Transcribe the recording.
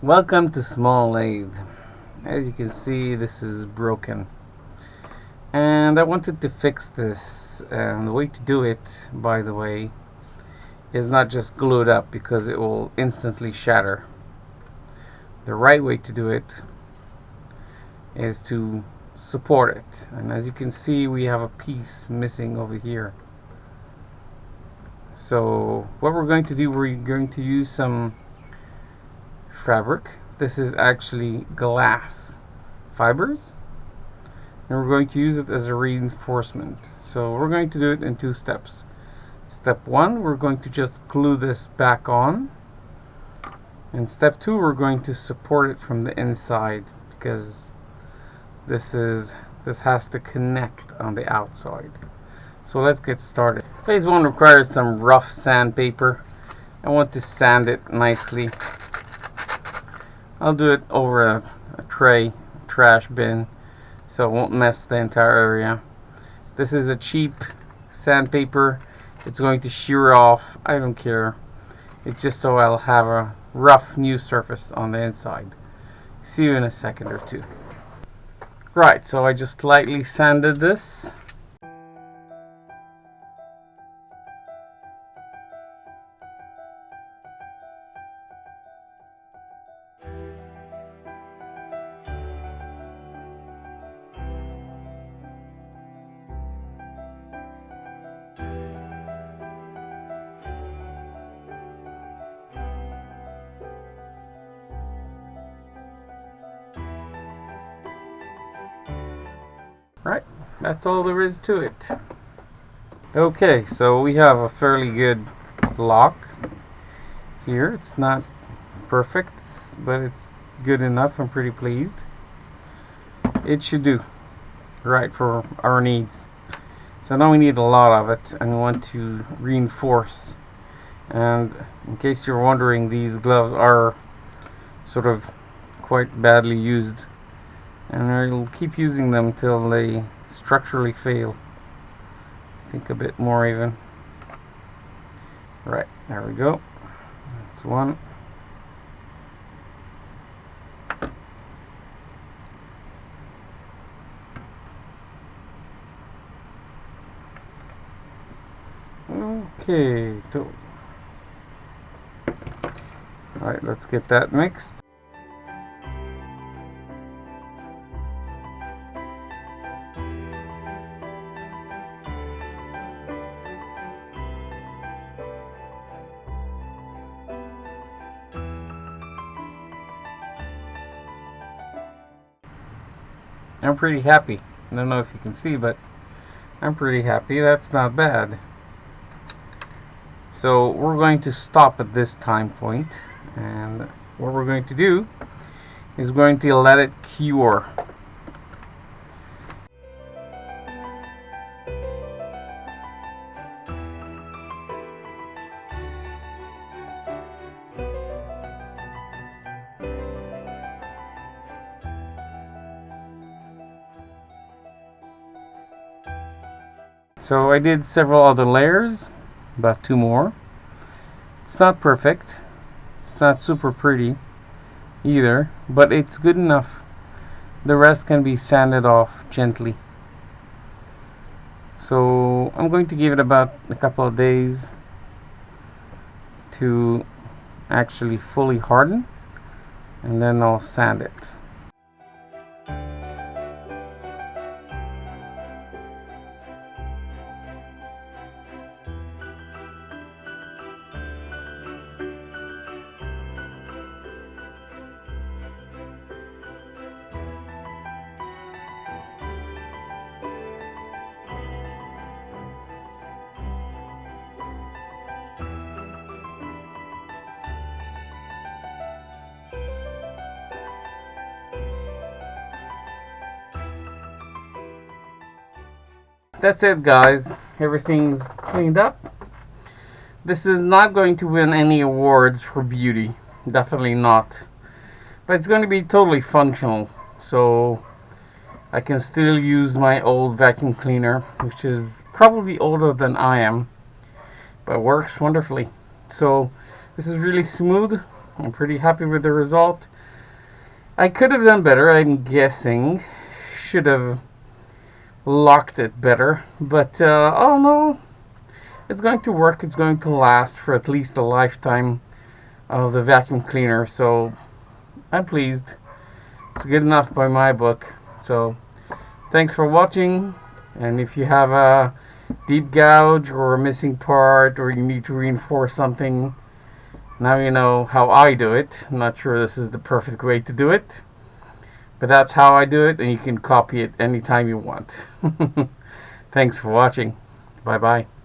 Welcome to Small Lathe. As you can see, this is broken. And I wanted to fix this. And the way to do it, by the way, is not just glue it up because it will instantly shatter. The right way to do it is to support it. And as you can see, we have a piece missing over here. So what we're going to do, we're going to use some fabric. This is actually glass fibers, and we're going to use it as a reinforcement. So we're going to do it in 2 steps. Step 1, we're going to just glue this back on, and step 2, we're going to support it from the inside because this has to connect on the outside. So let's get started. Phase 1 requires some rough sandpaper. I want to sand it nicely. I'll do it over a trash bin, so it won't mess the entire area. This is a cheap sandpaper. It's going to shear off. I don't care. It's just so I'll have a rough new surface on the inside. See you in a second or two. Right, so I just lightly sanded this. Right, that's all there is to it. Okay, so we have a fairly good lock here. It's not perfect, but it's good enough. I'm pretty pleased. It should do right for our needs. So now we need a lot of it, and we want to reinforce. And in case you're wondering, these gloves are sort of quite badly used, and I'll keep using them till they structurally fail. I think a bit more even. Right, there we go. That's one. Okay, so alright, let's get that mixed. I'm pretty happy. I don't know if you can see, but I'm pretty happy. That's not bad. So we're going to stop at this time point, and what we're going to do is we're going to let it cure. So I did several other layers, about 2 more. It's not perfect. It's not super pretty either, but it's good enough. The rest can be sanded off gently. So I'm going to give it about a couple of days to actually fully harden, and then I'll sand it. That's it, guys. Everything's cleaned up. This is not going to win any awards for beauty. Definitely not. But it's going to be totally functional. So I can still use my old vacuum cleaner, which is probably older than I am, but works wonderfully. So this is really smooth. I'm pretty happy with the result. I could have done better, I'm guessing. Should have locked it better. But, oh no, it's going to work. It's going to last for at least a lifetime of the vacuum cleaner. So, I'm pleased. It's good enough by my book. So, thanks for watching. And if you have a deep gouge or a missing part, or you need to reinforce something, now you know how I do it. I'm not sure this is the perfect way to do it, but that's how I do it, and you can copy it anytime you want. Thanks for watching. Bye bye.